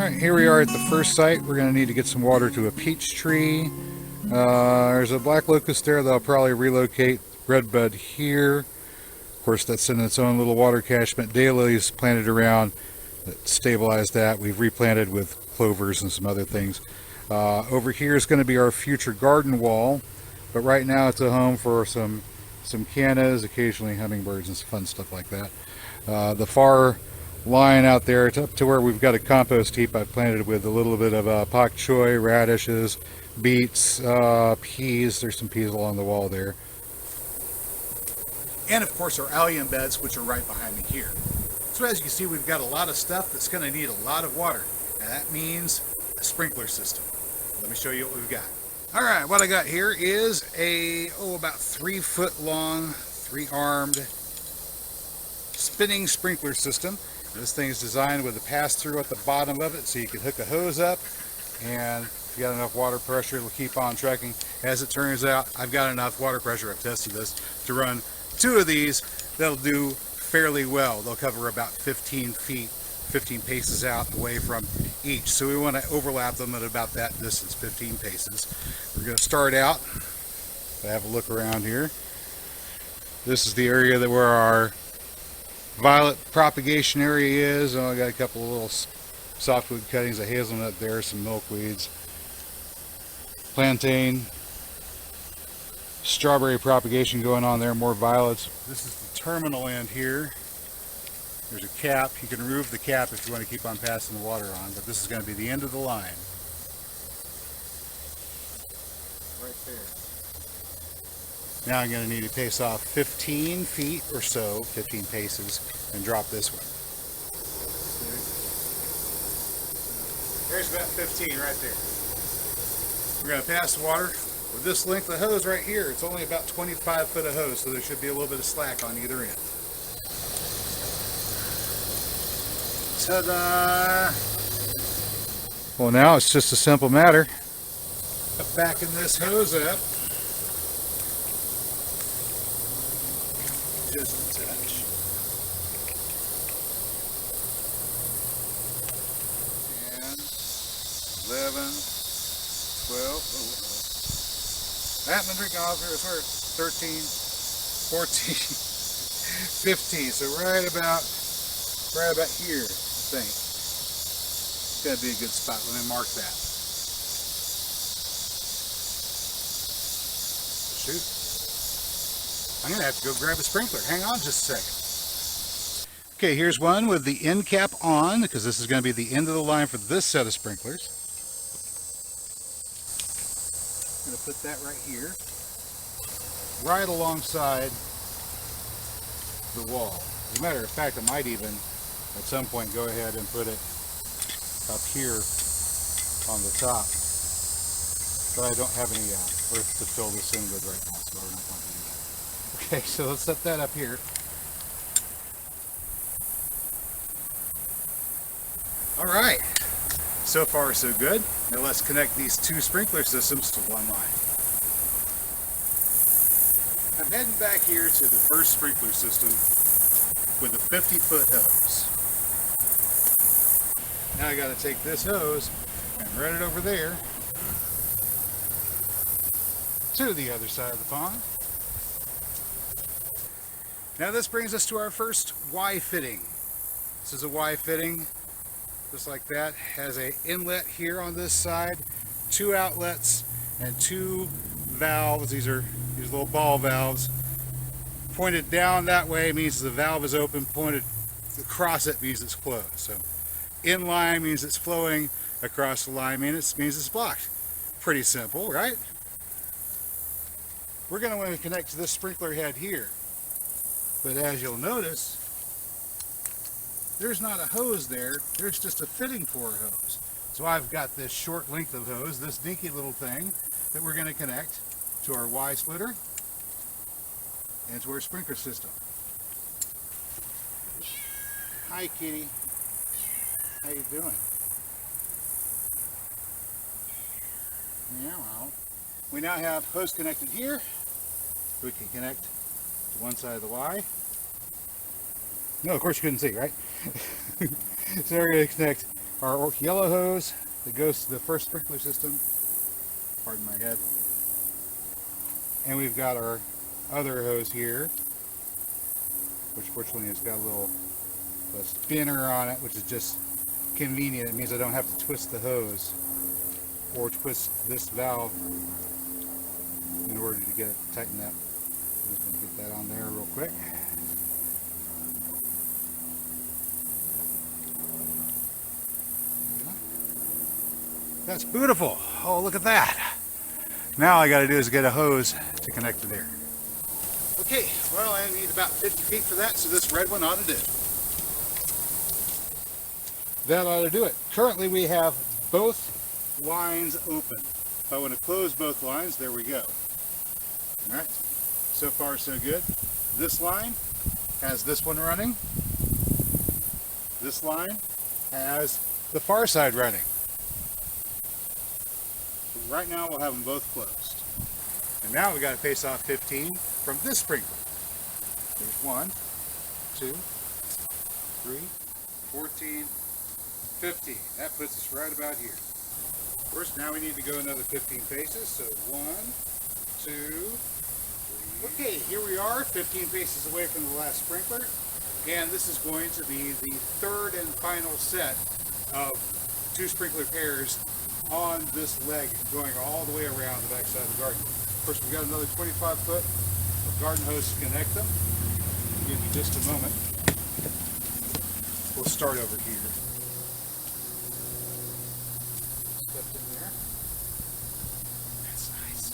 Alright, here we are at the first site. We're going to need to get some water to a peach tree. There's a black locust there that I'll probably relocate. Redbud here. Of course, that's in its own little water catchment. Daylilies planted around that stabilize that. We've replanted with clovers and some other things. Over here is going to be our future garden wall, but right now it's a home for some cannas, occasionally hummingbirds and some fun stuff like that. The far line out there, it's up to where we've got a compost heap I've planted with a little bit of pak choy, radishes, beets, peas. There's some peas along the wall there. And of course our allium beds, which are right behind me here. So as you can see, we've got a lot of stuff that's going to need a lot of water, and that means a sprinkler system. Let me show you what we've got. All right, what I got here is about 3 foot long, 3-armed spinning sprinkler system. This thing is designed with a pass-through at the bottom of it, so you can hook a hose up, and if you got enough water pressure, it'll keep on trucking. As it turns out, I've got enough water pressure, I've tested this, to run 2 of these. That'll do fairly well. They'll cover about 15 feet, 15 paces out away from each. So we want to overlap them at about that distance, 15 paces. We're going to start out, if I have a look around here. This is the area where our violet propagation area is. I got a couple of little softwood cuttings of hazelnut there, some milkweeds, plantain, strawberry propagation going on there, more violets. This is the terminal end here. There's a cap. You can remove the cap if you want to keep on passing the water on, but this is going to be the end of the line. Right there. Now I'm going to need to pace off 15 feet or so, 15 paces, and drop this one. There's about 15 right there. We're going to pass the water with this length of hose right here. It's only about 25 foot of hose, so there should be a little bit of slack on either end. Ta-da! Well, now it's just a simple matter of backing this hose up just a touch. And 11, 12, I haven't been drinking all here, 13, 14, 15, so right about here, I think. It's gotta be a good spot. Let me mark that. Shoot. I'm gonna have to go grab a sprinkler. Hang on just a second. Okay, here's one with the end cap on, because this is gonna be the end of the line for this set of sprinklers. I'm gonna put that right here, right alongside the wall. As a matter of fact, I might even at some point go ahead and put it up here on the top, but I don't have any earth to fill this in with right now, so we're not going to do that. Okay, so let's set that up here. All right, so far so good. Now let's connect these 2 sprinkler systems to one line. I'm heading back here to the first sprinkler system with a 50-foot hose. Now I got to take this hose and run it over there to the other side of the pond. Now this brings us to our first Y fitting. This is a Y fitting, just like that. Has an inlet here on this side, 2 outlets, and 2 valves. These little ball valves. Pointed down that way means the valve is open, pointed across it means it's closed. So in line means it's flowing, across the line means it's blocked. Pretty simple, right? We're going to want to connect to this sprinkler head here, but as you'll notice, there's not a hose there, there's just a fitting for a hose. So I've got this short length of hose, this dinky little thing that we're going to connect to our Y splitter and to our sprinkler system. Hi, kitty. How you doing? Yeah, well, we now have hose connected here. We can connect to one side of the Y. No, of course you couldn't see, right? So we're going to connect our yellow hose that goes to the first sprinkler system, pardon my head, and we've got our other hose here, which fortunately has got a spinner on it, which is just convenient. It means I don't have to twist the hose or twist this valve in order to get it tightened up. I'm just going to get that on there real quick. That's beautiful. Oh, look at that. Now all I got to do is get a hose to connect to there. Okay, well, I need about 50 feet for that, so this red one ought to do. That ought to do it. Currently we have both lines open. If I want to close both lines, there we go. All right, so far so good. This line has this one running. This line has the far side running. So right now we'll have them both closed. And now we got to face off 15 from this sprinkler. There's 1, 2, 3, 14, 15. That puts us right about here. Of course, now we need to go another 15 paces. So 1, 2, 3. Okay, here we are, 15 paces away from the last sprinkler. And this is going to be the third and final set of 2 sprinkler pairs on this leg going all the way around the backside of the garden. Of course, we've got another 25 foot of garden hose to connect them. Give me just a moment. We'll start over here. Step in there. That's nice.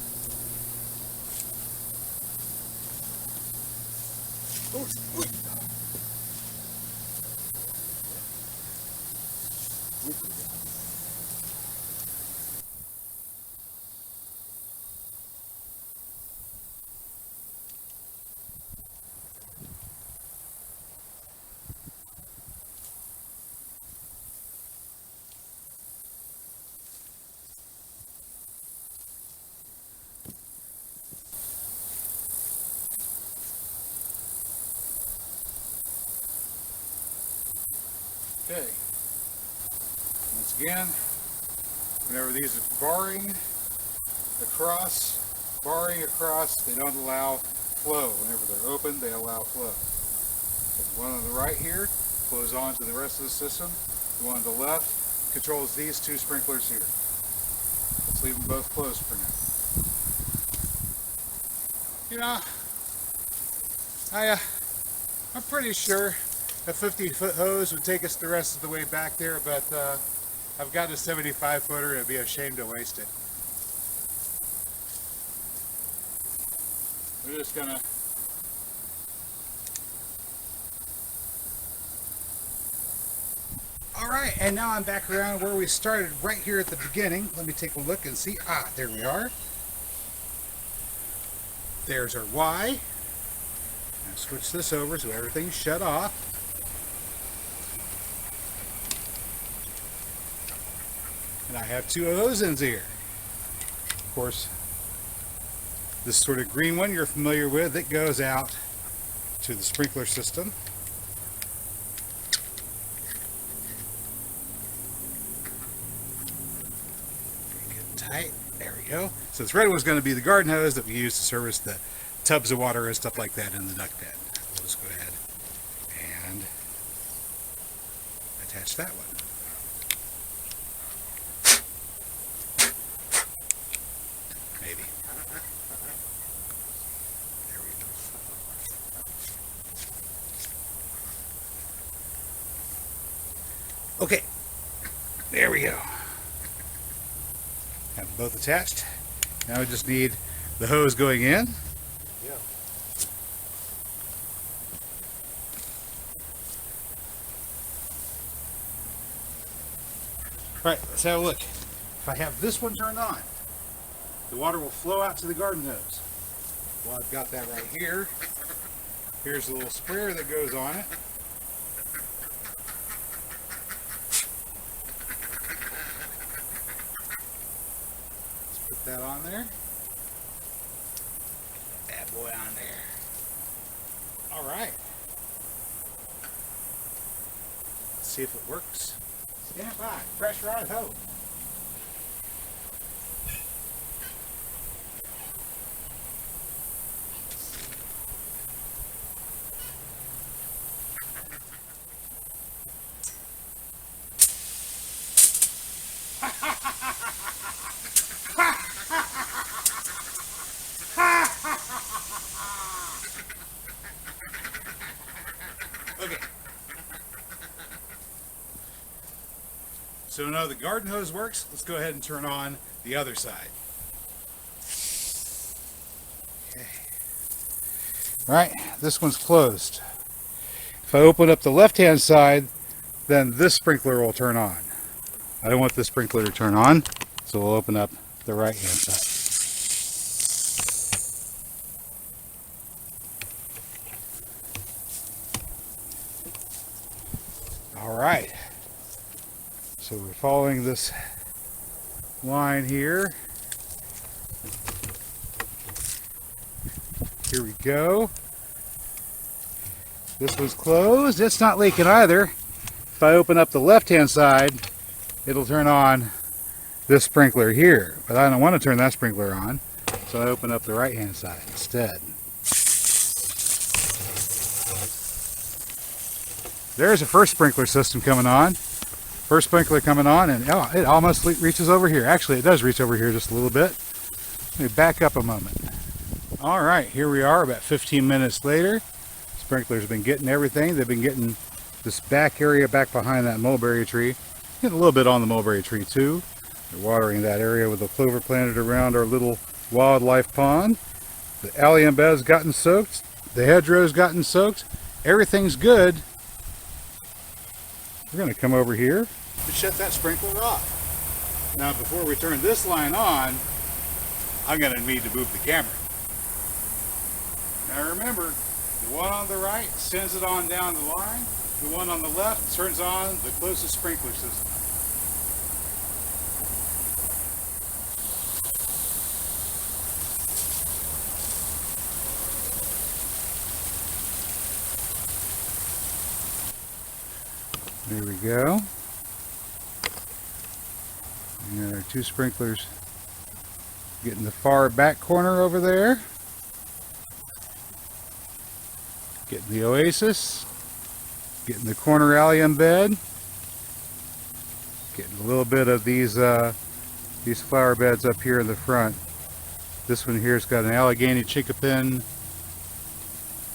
Oh, wait. Okay. Once again, whenever these are barring across, they don't allow flow. Whenever they're open, they allow flow. So the one on the right here flows on to the rest of the system. The one on the left controls these 2 sprinklers here. Let's leave them both closed for now. You know, I'm pretty sure a 50-foot hose would take us the rest of the way back there, but I've got a 75-footer and I'd be ashamed to waste it. We're just gonna Alright, and now I'm back around where we started right here at the beginning. Let me take a look and see. There we are. There's our Y. Now switch this over so everything's shut off. And I have 2 of those ends here. Of course, this sort of green one you're familiar with, it goes out to the sprinkler system. Get tight. There we go. So this red one's going to be the garden hose that we use to service the tubs of water and stuff like that in the duck bed. We'll just go ahead and attach that one. Maybe. There we go. Okay. There we go. Have them both attached. Now we just need the hose going in. Yeah. All right, let's have a look. If I have this one turned on, the water will flow out to the garden hose. Well, I've got that right here. Here's the little sprayer that goes on it. Let's put that on there. Put that boy on there. All right. Let's see if it works. Stand by. Pressurized hose. Okay. So now the garden hose works. Let's go ahead and turn on the other side. Okay. All right, this one's closed. If I open up the left-hand side, then this sprinkler will turn on. I don't want this sprinkler to turn on, so we'll open up the right-hand side. All right. So we're following this line here. Here we go. This was closed. It's not leaking either. If I open up the left-hand side, it'll turn on this sprinkler here. But I don't want to turn that sprinkler on, so I open up the right-hand side instead. There's a first sprinkler system coming on. First sprinkler coming on, and oh, it almost reaches over here. Actually, it does reach over here just a little bit. Let me back up a moment. All right, here we are about 15 minutes later. Sprinklers have been getting everything. They've been getting this back area back behind that mulberry tree. Getting a little bit on the mulberry tree too. They're watering that area with the clover planted around our little wildlife pond. The allium bed's gotten soaked. The hedgerow's gotten soaked. Everything's good. We're going to come over here and shut that sprinkler off. Now before we turn this line on, I'm going to need to move the camera. Now remember, the one on the right sends it on down the line. The one on the left turns on the closest sprinkler system. There we go. And our two sprinklers getting the far back corner over there. Getting the oasis. Getting the corner allium bed. Getting a little bit of these flower beds up here in the front. This one here's got an Allegheny chinkapin,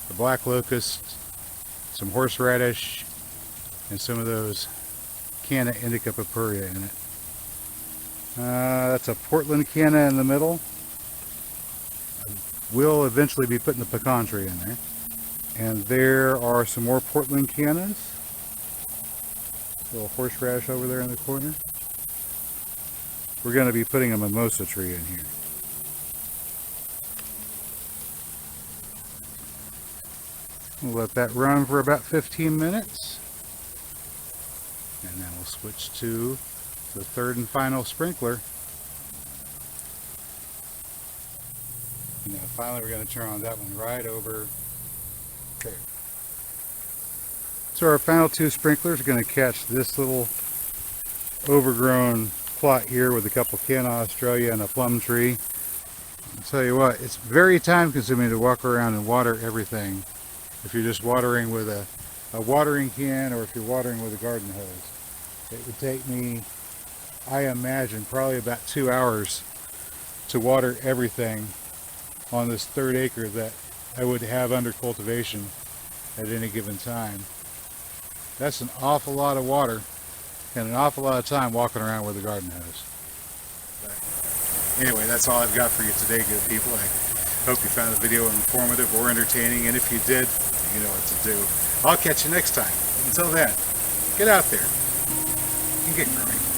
a black locust, some horseradish, and some of those Canna indica purpurea in it. That's a Portland canna in the middle. We'll eventually be putting the pecan tree in there. And there are some more Portland cannas. A little horseradish over there in the corner. We're going to be putting a mimosa tree in here. We'll let that run for about 15 minutes. And then we'll switch to the third and final sprinkler. Now finally we're going to turn on that one right over there. So our final two sprinklers are going to catch this little overgrown plot here with a couple Canna Australia and a plum tree. I'll tell you what, it's very time consuming to walk around and water everything. If you're just watering with a watering can, or if you're watering with a garden hose. It would take me, I imagine, probably about 2 hours to water everything on this 3rd acre that I would have under cultivation at any given time. That's an awful lot of water and an awful lot of time walking around with a garden hose. But anyway, that's all I've got for you today, good people. I hope you found the video informative or entertaining, and if you did, you know what to do. I'll catch you next time. Until then, get out there and get growing.